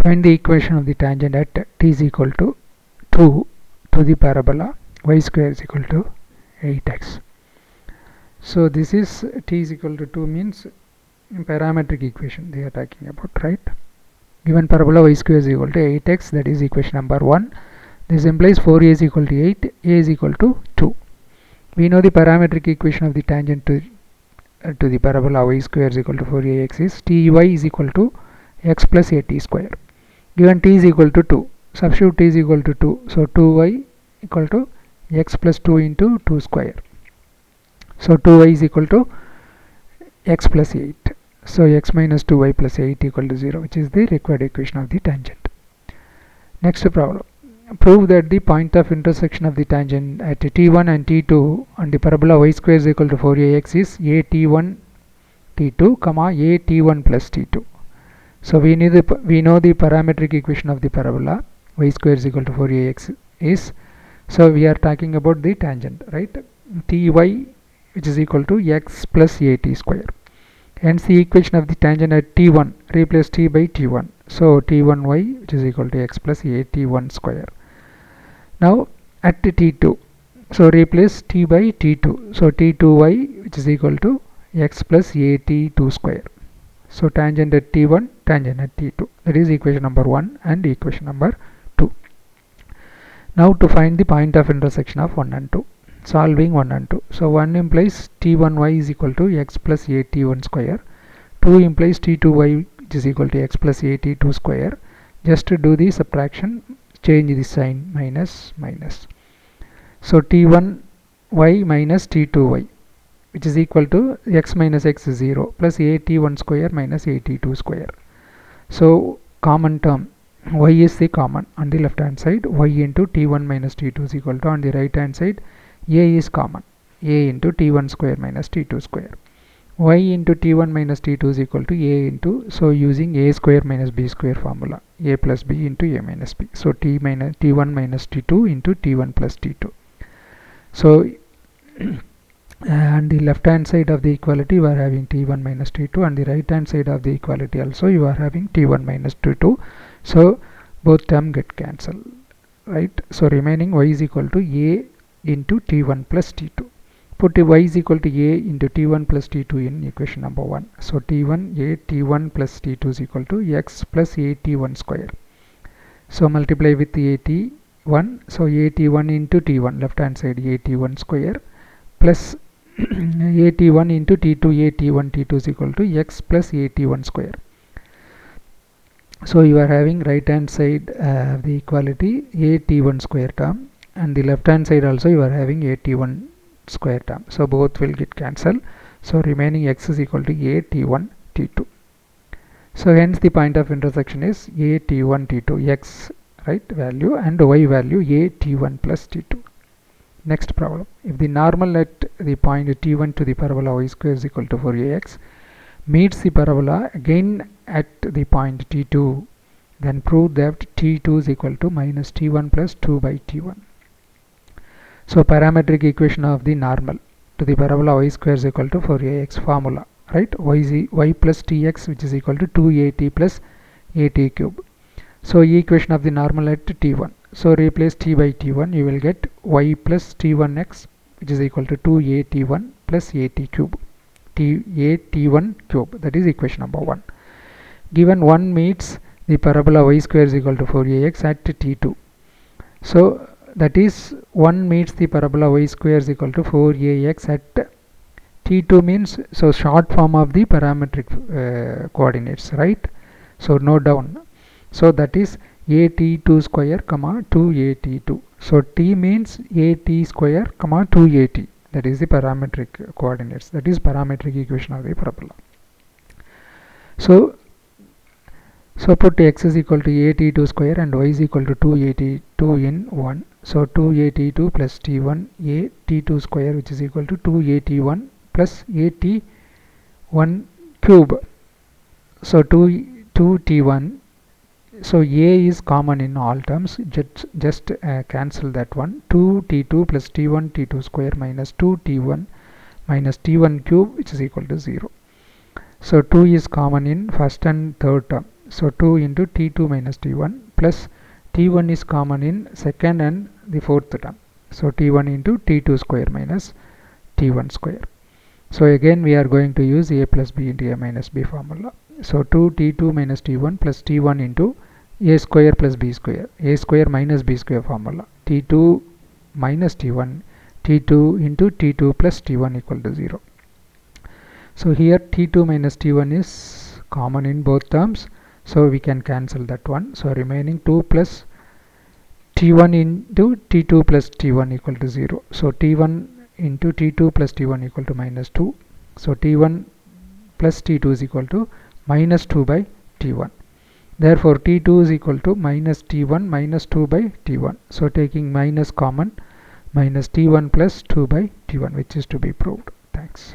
Find the equation of the tangent at t is equal to 2 to the parabola y square is equal to 8x. So this is t is equal to 2 means parametric equation they are talking about, right? Given parabola y square is equal to 8x, that is equation number 1. This implies 4a is equal to 8, a is equal to 2. We know the parametric equation of the tangent to the parabola y square is equal to 4ax is ty is equal to x plus at square. Given t is equal to 2, substitute t is equal to 2, so 2y equal to x plus 2 into 2 square. So 2y is equal to x plus 8. So x minus 2y plus 8 equal to 0, which is the required equation of the tangent. Next problem. Prove that the point of intersection of the tangent at t1 and t2 on the parabola y square is equal to 4ax is a t1 t2 comma a t1 plus t2. So we know the parametric equation of the parabola y square is equal to 4ax is, so we are talking about the tangent, right? Ty which is equal to x plus at square. Hence the equation of the tangent at t1, replace t by t1, so t1y which is equal to x plus at1 square. Now at t2, so replace t by t2, so t2y which is equal to x plus at2 square. So tangent at t1, tangent at t2, that is equation number 1 and equation number 2. Now to find the point of intersection of 1 and 2, solving 1 and 2. So 1 implies t1y is equal to x plus at1 square, 2 implies t2y which is equal to x plus at2 square. Just to do the subtraction, change the sign, minus minus. So t1y minus t2y which is equal to x minus x is 0 plus at1 square minus at2 square. So common term, y is the common on the left hand side, y into t1 minus t2 is equal to, on the right hand side a is common, a into t1 square minus t2 square. Y into t1 minus t2 is equal to a into, so using a square minus b square formula, a plus b into a minus b. So t1 minus t2 into t1 plus t2. So and the left hand side of the equality you are having t1 minus t2, and the right hand side of the equality also you are having t1 minus t2. So both term get cancelled, right? So remaining y is equal to a into t1 plus t2. Put y is equal to a into t1 plus t2 in equation number 1. So t1 a t1 plus t2 is equal to x plus at1 square. So multiply with at1, so at1 into t1, left hand side at1 square, plus at1 into t2 at1 t2 is equal to x plus at1 square. So you are having right hand side the equality at1 square term, and the left hand side also you are having at1 square term, so both will get cancelled. So remaining x is equal to at1 t2. So hence the point of intersection is at1 t2, x right value and y value at1 plus t2. Next problem. If the normal at the point t1 to the parabola y square is equal to 4ax meets the parabola again at the point t2, then prove that t2 is equal to minus t1 plus 2 by t1. So parametric equation of the normal to the parabola y square is equal to 4ax formula, right? y plus tx which is equal to 2at plus at cube. So equation of the normal at t1. So replace t by t1, you will get y plus t1x which is equal to 2at1 plus at cube, at1 cube, that is equation number 1. Given 1 meets the parabola y square is equal to 4ax at t2. So that is 1 meets the parabola y square is equal to 4ax at t2 means, so short form of the parametric coordinates, right? So note down. So that is at2 square comma 2at2. So t means at square comma 2at, that is the parametric coordinates, that is parametric equation of the parabola. So put x is equal to at2 square and y is equal to 2at2 in 1. So 2at2 plus t1 a t2 square which is equal to 2at1 plus at1 cube. So 2t1. So a is common in all terms, just cancel that one. 2t2 plus t1 t2 square minus 2t1 minus t1 cube which is equal to 0. So 2 is common in first and third term, So 2 into t2 minus t1 plus t1 is common in second and the fourth term. So t1 into t2 square minus t1 square. So again we are going to use a plus b into a minus b formula. So 2 t2 minus t1 plus t1 into a square plus b square, a square minus b square formula, t2 minus t1, t2 into t2 plus t1 equal to 0. So here t2 minus t1 is common in both terms, so we can cancel that one. So remaining 2 plus t1 into t2 plus t1 equal to 0. So t1 into t2 plus t1 equal to minus 2. So t1 plus t2 is equal to minus 2 by t1. Therefore t2 is equal to minus t1 minus 2 by t1. So taking minus common, minus t1 plus 2 by t1, which is to be proved. Thanks.